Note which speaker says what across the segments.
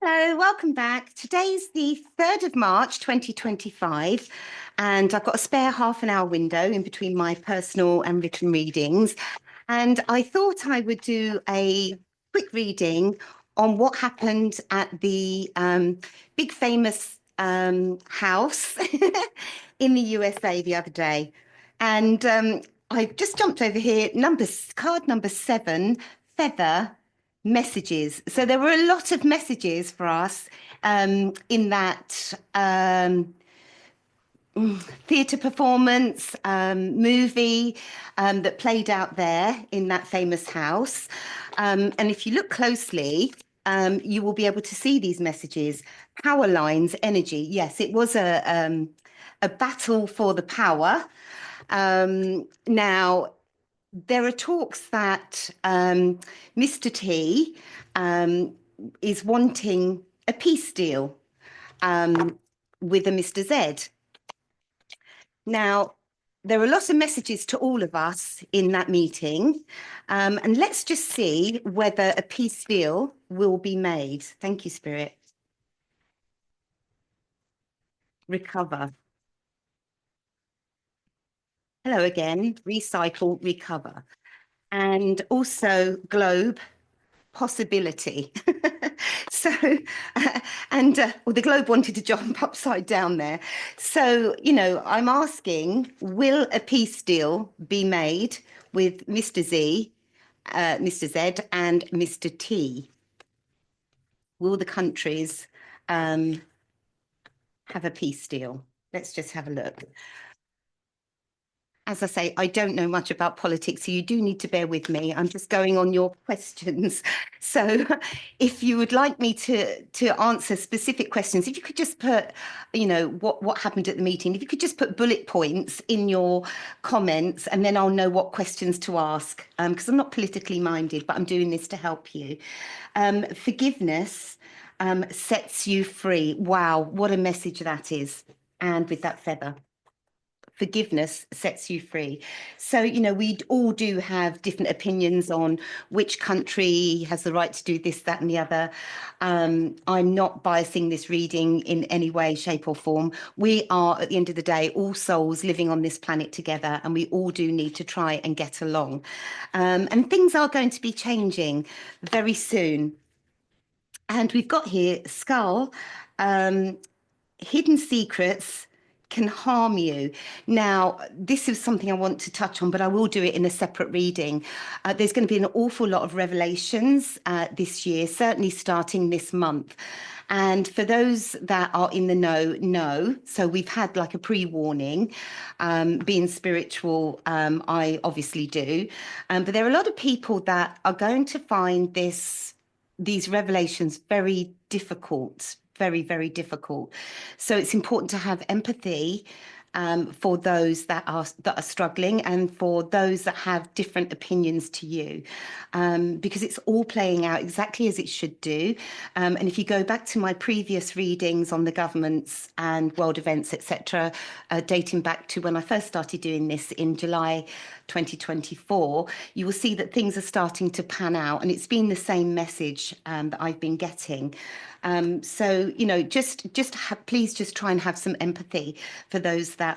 Speaker 1: Hello, welcome back. Today's the 3rd of March 2025, and I've got a spare half an hour window in between my personal and written readings. And I thought I would do a quick reading on what happened at the big famous house in the USA the other day. And I just jumped over here, card number 7, Feather messages. So there were a lot of messages for us in that theatre performance, movie that played out there in that famous house. And if you look closely, you will be able to see these messages. Power lines, energy. Yes, it was a battle for the power. Now, there are talks that Mr. T is wanting a peace deal with a Mr. Z. Now, there are lots of messages to all of us in that meeting, and let's just see whether a peace deal will be made. Thank you, Spirit. Recover. Hello again. Recycle, recover. And also globe, possibility. So, well, the globe wanted to jump upside down there. So, I'm asking, will a peace deal be made with Mr. Z, Mr. Z, and Mr. T? Will the countries have a peace deal? Let's just have a look. As I say, I don't know much about politics, so you do need to bear with me. I'm just going on your questions. So if you would like me to answer specific questions, if you could just put, what happened at the meeting, if you could just put bullet points in your comments, and then I'll know what questions to ask, because I'm not politically minded, but I'm doing this to help you. Forgiveness sets you free. Wow, what a message that is. And with that feather. Forgiveness sets you free. So, we all do have different opinions on which country has the right to do this, that, and the other. I'm not biasing this reading in any way, shape, or form. We are, at the end of the day, all souls living on this planet together, and we all do need to try and get along. And things are going to be changing very soon. And we've got here Skull, hidden secrets can harm you. Now, this is something I want to touch on, but I will do it in a separate reading. There's going to be an awful lot of revelations this year, certainly starting this month. And for those that are in the know. So we've had like a pre-warning. Being spiritual, I obviously do. But there are a lot of people that are going to find these revelations very difficult, very, very difficult. So it's important to have empathy for those that are struggling, and for those that have different opinions to you, because it's all playing out exactly as it should do. And if you go back to my previous readings on the governments and world events, etc., dating back to when I first started doing this in July 2024, you will see that things are starting to pan out, and it's been the same message that I've been getting. So please just try and have some empathy for those that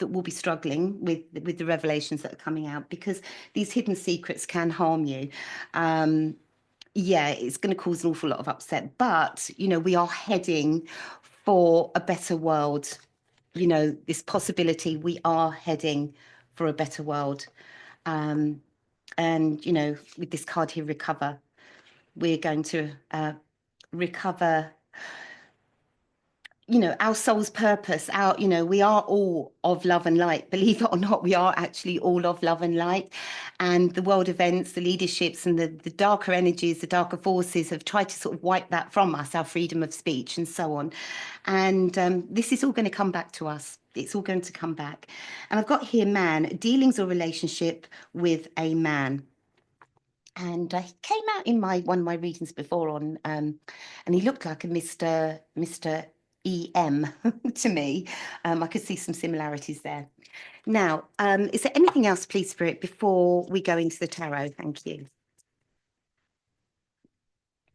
Speaker 1: will be struggling with the revelations that are coming out, because these hidden secrets can harm you. Yeah, it's going to cause an awful lot of upset, but we are heading for a better world. This possibility, we are heading for a better world. And with this card here, recover, we're going to recover our soul's purpose. We are all of love and light. Believe it or not, we are actually all of love and light. And the world events, the leaderships, and the darker energies, the darker forces have tried to sort of wipe that from us, our freedom of speech and so on. And this is all going to come back to us. It's all going to come back. And I've got here man, dealings or relationship with a man. And he came out in one of my readings before on, and he looked like a Mr. EM to me. I could see some similarities there. Now, is there anything else, please, Spirit, before we go into the tarot? Thank you.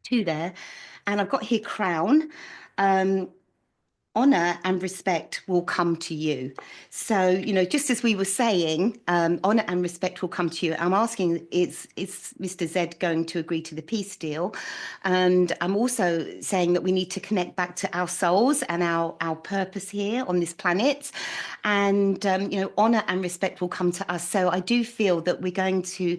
Speaker 1: Two there. And I've got here crown. Honor and respect will come to you. So, just as we were saying, honor and respect will come to you. I'm asking, is Mr. Z going to agree to the peace deal? And I'm also saying that we need to connect back to our souls and our purpose here on this planet. And, honor and respect will come to us. So I do feel that we're going to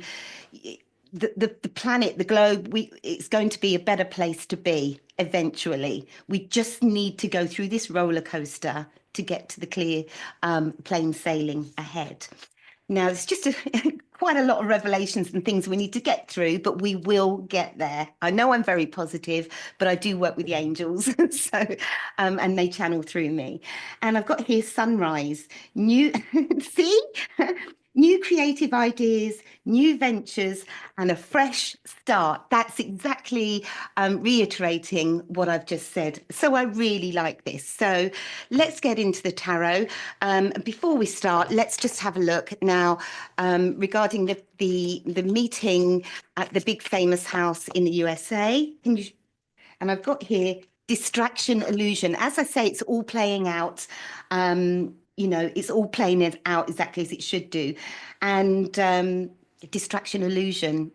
Speaker 1: the planet, the globe, it's going to be a better place to be eventually. We just need to go through this roller coaster to get to the clear, plain sailing ahead. Now, it's just quite a lot of revelations and things we need to get through, but we will get there. I know I'm very positive, but I do work with the angels, so and they channel through me. And I've got here sunrise, new, see, new creative ideas, new ventures, and a fresh start. That's exactly reiterating what I've just said. So I really like this. So let's get into the tarot. Before we start, let's just have a look now regarding the meeting at the big famous house in the USA. And I've got here distraction illusion. As I say, it's all playing out. It's all playing it out exactly as it should do. And distraction illusion.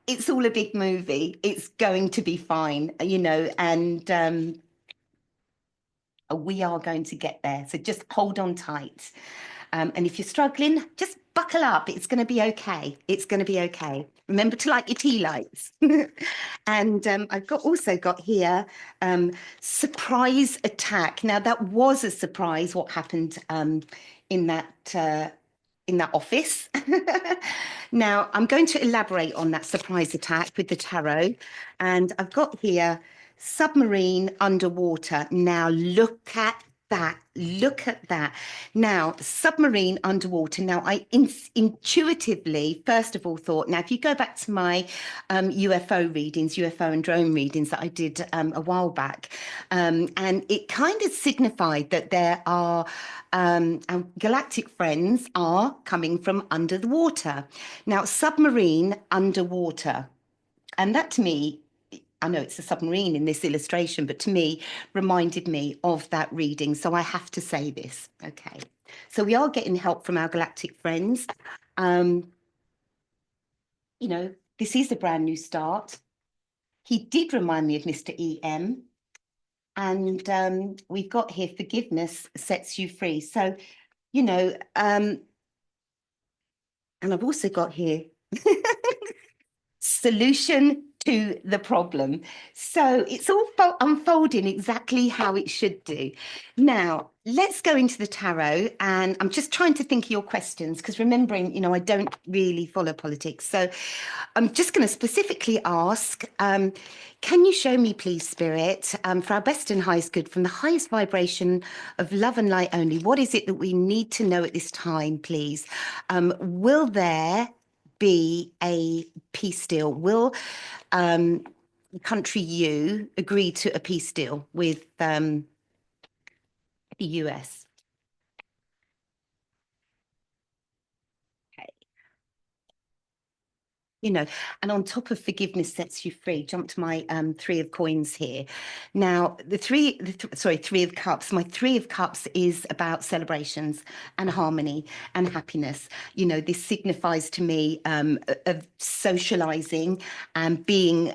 Speaker 1: It's all a big movie. It's going to be fine, and we are going to get there. So just hold on tight. And if you're struggling, just buckle up. It's going to be okay. It's going to be okay. Remember to light your tea lights. And I've also got here surprise attack. Now that was a surprise. What happened in that office? Now I'm going to elaborate on that surprise attack with the tarot, and I've got here submarine underwater. Now look at that. Look at that. Now, submarine underwater. Now, I intuitively, first of all, thought, now, if you go back to my UFO readings, UFO and drone readings that I did a while back, and it kind of signified that there are our galactic friends are coming from under the water. Now, submarine underwater. And that to me, I know it's a submarine in this illustration, but to me, reminded me of that reading. So I have to say this. Okay. So we are getting help from our galactic friends. This is a brand new start. He did remind me of Mr. EM. And we've got here forgiveness sets you free. So, and I've also got here solution to the problem. So it's all unfolding exactly how it should do. Now, let's go into the tarot, and I'm just trying to think of your questions because remembering, I don't really follow politics. So I'm just going to specifically ask, can you show me, please, Spirit, for our best and highest good, from the highest vibration of love and light only, what is it that we need to know at this time, please? Will there be a peace deal? Will country U agree to a peace deal with the US? Okay. And on top of forgiveness sets you free, jump to my three of coins here. Now, three of cups. My three of cups is about celebrations and harmony and happiness. This signifies to me of socializing and being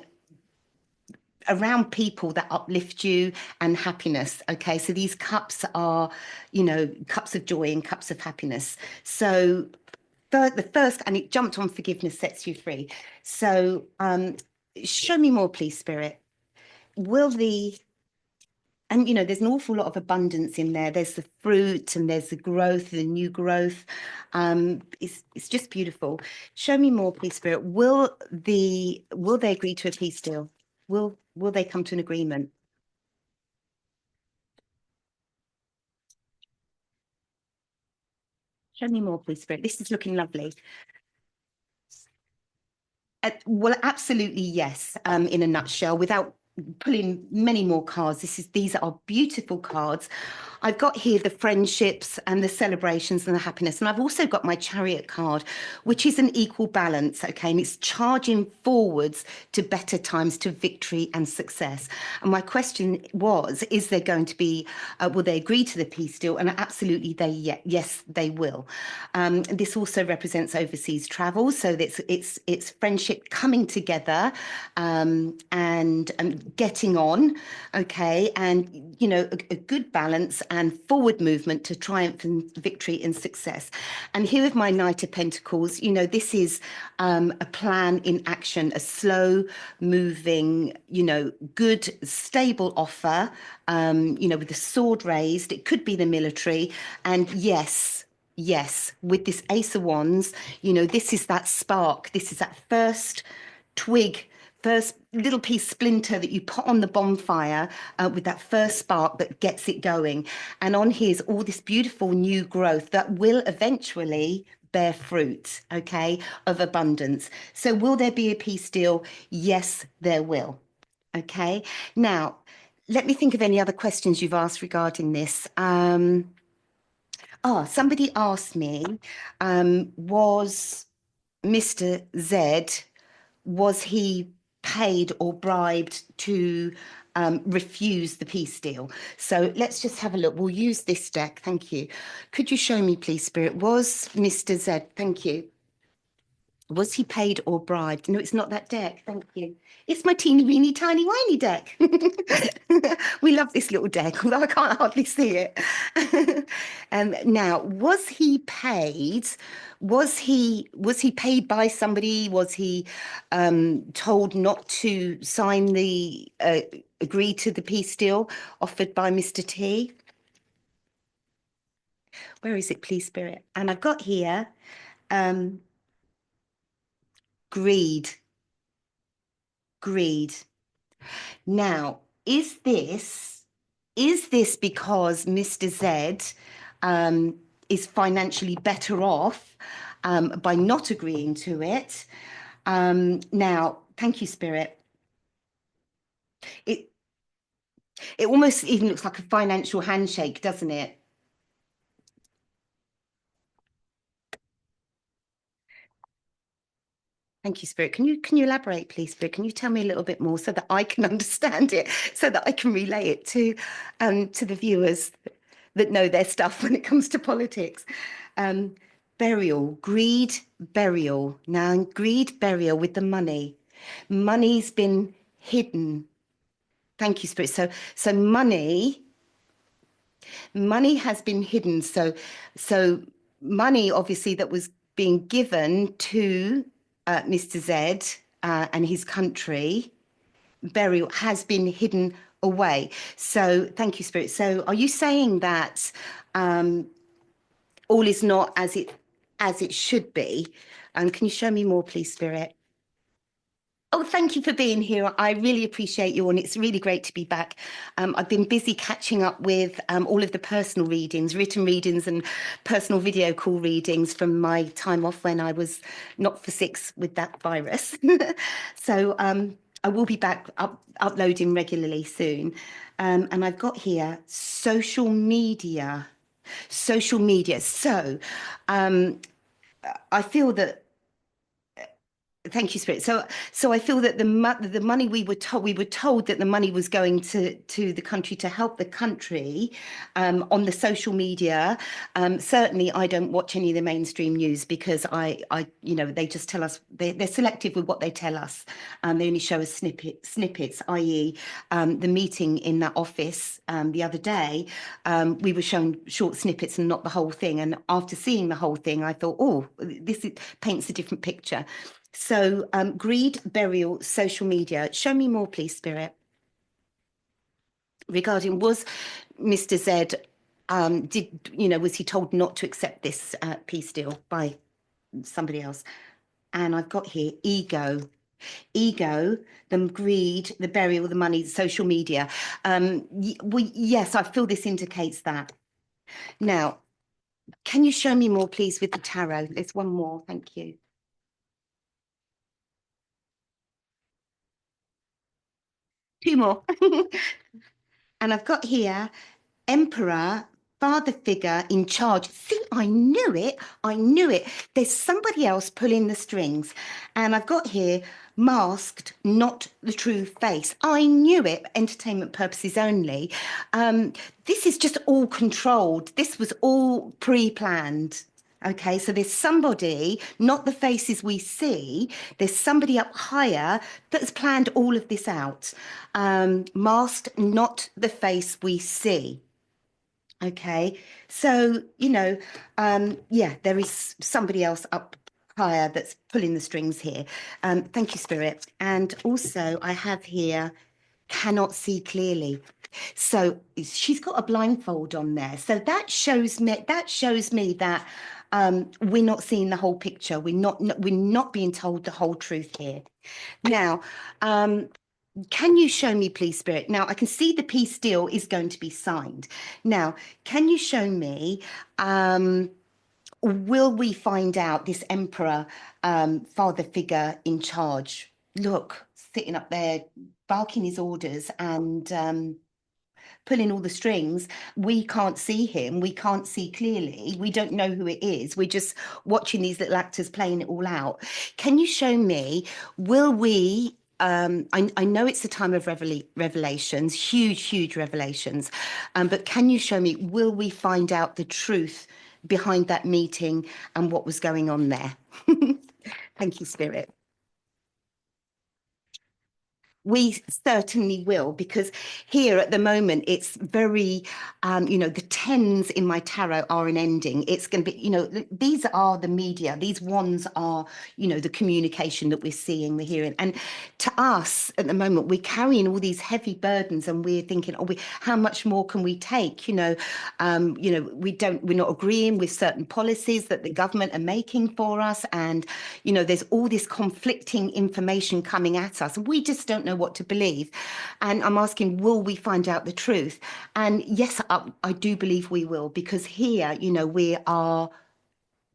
Speaker 1: around people that uplift you and happiness. Okay, so these cups are, cups of joy and cups of happiness. So the first, and it jumped on forgiveness sets you free. So show me more, please, Spirit. And there's an awful lot of abundance in there. There's the fruit and there's the growth, the new growth. It's just beautiful. Show me more, please, Spirit. Will they agree to a peace deal? Will they come to an agreement? Show me more, please, Spirit. This is looking lovely. Well, absolutely, yes, in a nutshell, without pulling many more cards. These are beautiful cards. I've got here the friendships and the celebrations and the happiness. And I've also got my chariot card, which is an equal balance. Okay. And it's charging forwards to better times, to victory and success. And my question was, is there going to be, will they agree to the peace deal? And absolutely, yes, they will. This also represents overseas travel. So it's friendship coming together and getting on. Okay. And, you know, a good balance and forward movement to triumph and victory and success. And here with my Knight of Pentacles, you know, this is a plan in action, a slow moving, you know, good, stable offer, you know, with the sword raised. It could be the military. And yes, with this Ace of Wands, you know, this is that spark. This is that first twig, first little piece splinter that you put on the bonfire with that first spark that gets it going. And on here's all this beautiful new growth that will eventually bear fruit, okay, of abundance. So will there be a peace deal? Yes, there will. Okay. Now, let me think of any other questions you've asked regarding this. Somebody asked me, was Mr. Z, was he paid or bribed to refuse the peace deal? So let's just have a look. We'll use this deck. Thank you. Could you show me, please, Spirit? Was Mr. Z, thank you. Was he paid or bribed? No, it's not that deck. Thank you. It's my teeny weeny tiny whiny deck. We love this little deck, although I can't hardly see it. Now, was he paid? Was he paid by somebody? Was he told not to sign the agree to the peace deal offered by Mr. T? Where is it, please, Spirit? And I've got here greed. Greed. Now, is this because Mr. Z is financially better off by not agreeing to it? Now, thank you, Spirit. It almost even looks like a financial handshake, doesn't it? Thank you, Spirit. Can you elaborate, please, Spirit? Can you tell me a little bit more so that I can understand it, so that I can relay it to the viewers that know their stuff when it comes to politics? Burial, greed, burial. Now, greed, burial with the money. Money's been hidden. Thank you, Spirit. So money has been hidden. So money, obviously, that was being given to Mr. Z and his country, burial, has been hidden away. So thank you, Spirit. So are you saying that all is not as it should be? Can you show me more, please, Spirit? Oh, thank you for being here. I really appreciate you, and it's really great to be back. I've been busy catching up with all of the personal readings, written readings, and personal video call readings from my time off when I was not for six with that virus. So I will be back uploading regularly soon. And I've got here social media. Social media. So I feel that. Thank you, Spirit. So I feel that the money we were told that the money was going to the country to help the country on the social media. Certainly, I don't watch any of the mainstream news because I you know, they just tell us they're selective with what they tell us. They only show us snippets, i.e., the meeting in that office the other day. We were shown short snippets and not the whole thing. And after seeing the whole thing, I thought, oh, paints a different picture. So greed, burial, social media. Show me more, please, Spirit. Regarding, was Mr. Z, was he told not to accept this peace deal by somebody else? And I've got here ego, the greed, the burial, the money, social media. Yes, I feel this indicates that. Now, can you show me more, please, with the tarot? There's one more. Thank you. Two more. And I've got here emperor, father figure in charge. See, I knew it. I knew it. There's somebody else pulling the strings. And I've got here masked, not the true face. I knew it, entertainment purposes only. This is just all controlled. This was all pre-planned. Okay, so there's somebody, not the faces we see, there's somebody up higher that's planned all of this out. Masked, not the face we see. Okay, so, yeah, there is somebody else up higher that's pulling the strings here. Thank you, Spirit. And also, I have here, cannot see clearly. So she's got a blindfold on there. So that shows me that we're not seeing the whole picture. We're not being told the whole truth here. Now, can you show me, please, Spirit? Now, I can see the peace deal is going to be signed. Now, can you show me, will we find out this emperor, father figure in charge? Look, sitting up there, barking his orders and pulling all the strings. We can't see him. We can't see clearly. We don't know who it is. We're just watching these little actors playing it all out. Can you show me, will we I know it's a time of revelations, huge revelations, but can you show me, will we find out the truth behind that meeting and what was going on there? Thank you, Spirit. We certainly will, because here at the moment, it's very, the tens in my tarot are an ending. It's going to be, these are the media. These ones are, the communication that we're seeing, we're hearing. And to us at the moment, we're carrying all these heavy burdens and we're thinking, how much more can we take? We're not agreeing with certain policies that the government are making for us. And, there's all this conflicting information coming at us. We just don't know what to believe. And I'm asking, will we find out the truth? And yes, I do believe we will, because here, we are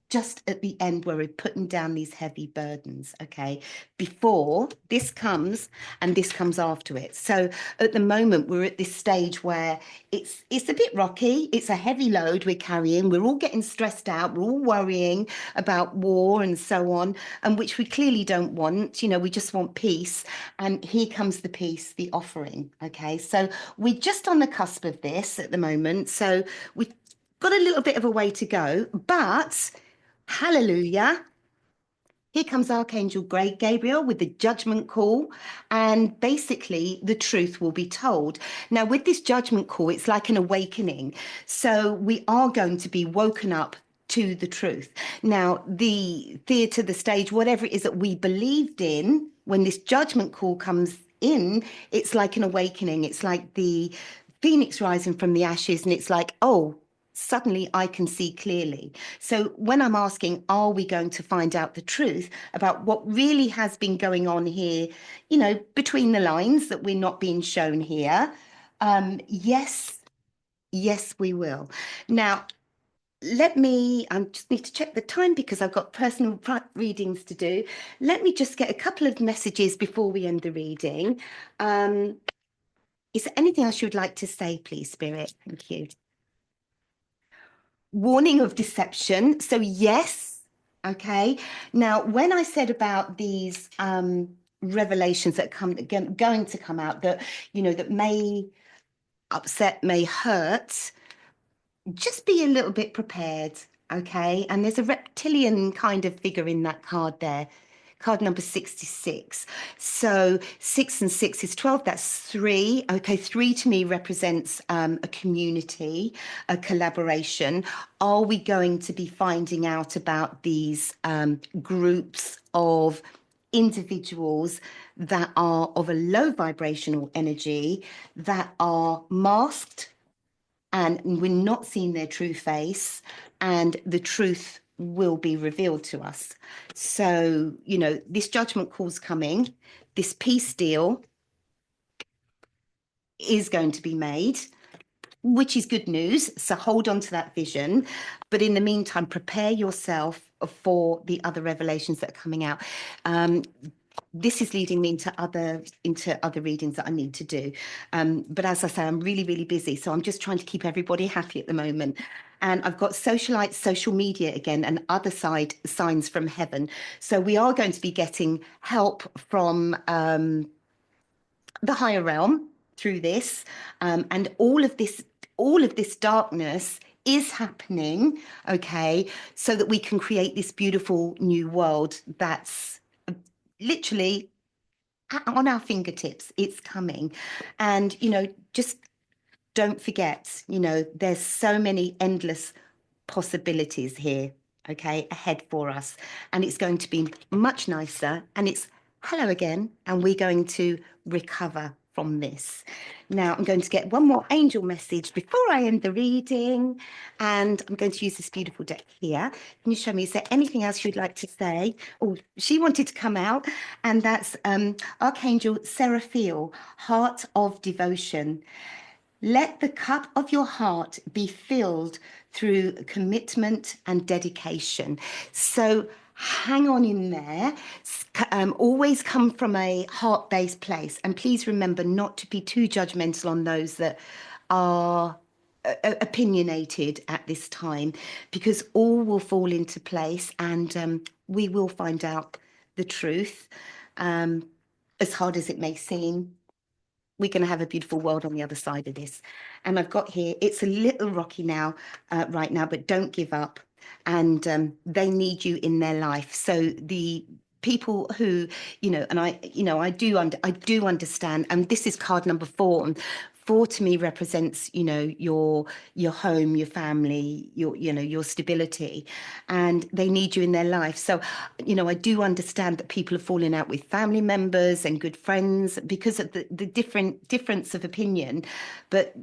Speaker 1: just at the end where we're putting down these heavy burdens, okay, before this comes, and this comes after it. So at the moment, we're at this stage where it's a bit rocky. It's a heavy load we're carrying. We're all getting stressed out. We're all worrying about war and so on, and which we clearly don't want. We just want peace. And here comes the peace, the offering, okay? So we're just on the cusp of this at the moment. So we've got a little bit of a way to go, but hallelujah. Here comes Archangel Gabriel with the judgment call, and basically the truth will be told. Now, with this judgment call, it's like an awakening. So we are going to be woken up to the truth. Now, the theatre, the stage, whatever it is that we believed in, when this judgment call comes in, it's like an awakening. It's like the phoenix rising from the ashes, and it's like, oh, suddenly I can see clearly. So when I'm asking, are we going to find out the truth about what really has been going on here, between the lines that we're not being shown here? Yes, we will. Now, I just need to check the time because I've got personal readings to do. Let me just get a couple of messages before we end the reading. Is there anything else you would like to say, please, Spirit? Thank you. Warning of deception. So yes, okay. Now, when I said about these revelations that going to come out that, that may upset, may hurt, just be a little bit prepared, okay? And there's a reptilian kind of figure in that card there. Card number 66. So 6 and 6 is 12. That's 3. Okay, 3 to me represents a community, a collaboration. Are we going to be finding out about these groups of individuals that are of a low vibrational energy, that are masked, and we're not seeing their true face, and the truth will be revealed to us? So, this judgment call's coming. This peace deal is going to be made, which is good news. So hold on to that vision. But in the meantime, prepare yourself for the other revelations that are coming out. this is leading me into other readings that I need to do. But as I say, I'm really, really busy. So I'm just trying to keep everybody happy at the moment. And I've got socialite, social media again, and other side signs from heaven. So we are going to be getting help from the higher realm through this, and all of this darkness is happening, okay, so that we can create this beautiful new world that's literally on our fingertips. It's coming. And, just don't forget, there's so many endless possibilities here, okay, ahead for us. And it's going to be much nicer. And it's hello again. And we're going to recover from this. Now, I'm going to get one more angel message before I end the reading. And I'm going to use this beautiful deck here. Can you show me, is there anything else you'd like to say? Oh, she wanted to come out. And that's Archangel Seraphiel, Heart of Devotion. Let the cup of your heart be filled through commitment and dedication. So hang on in there. Always come from a heart-based place. And please remember not to be too judgmental on those that are opinionated at this time, because all will fall into place, and we will find out the truth, as hard as it may seem. We're going to have a beautiful world on the other side of this. And I've got here, it's a little rocky now, right now, but don't give up. And they need you in their life. So the people who, and I do understand. And this is card number 4. And 4 to me represents, your home, your family, your stability, and they need you in their life. So, I do understand that people are falling out with family members and good friends because of the difference of opinion. But,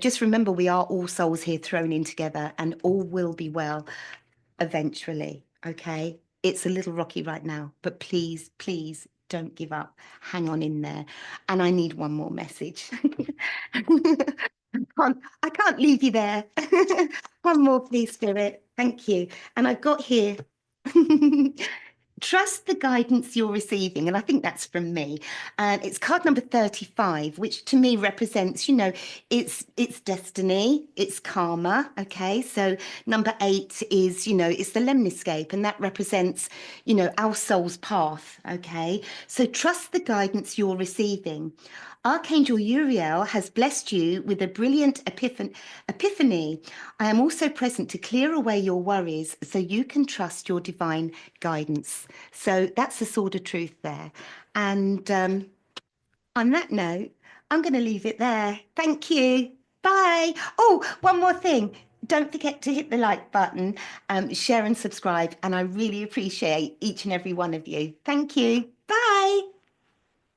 Speaker 1: just remember, we are all souls here thrown in together, and all will be well eventually. Okay. It's a little rocky right now, but please, please don't give up. Hang on in there. And I need one more message. I can't leave you there. One more, please, Spirit. Thank you. And I've got here. Trust the guidance you're receiving. And I think that's from me. And it's card number 35, which to me represents, it's destiny, it's karma. Okay. So number 8 is, it's the lemniscape, and that represents, our soul's path. Okay. So trust the guidance you're receiving. Archangel Uriel has blessed you with a brilliant epiphany. I am also present to clear away your worries so you can trust your divine guidance. So that's the sword of truth there. And on that note, I'm going to leave it there. Thank you. Bye. Oh, one more thing. Don't forget to hit the like button, share and subscribe. And I really appreciate each and every one of you. Thank you. Bye.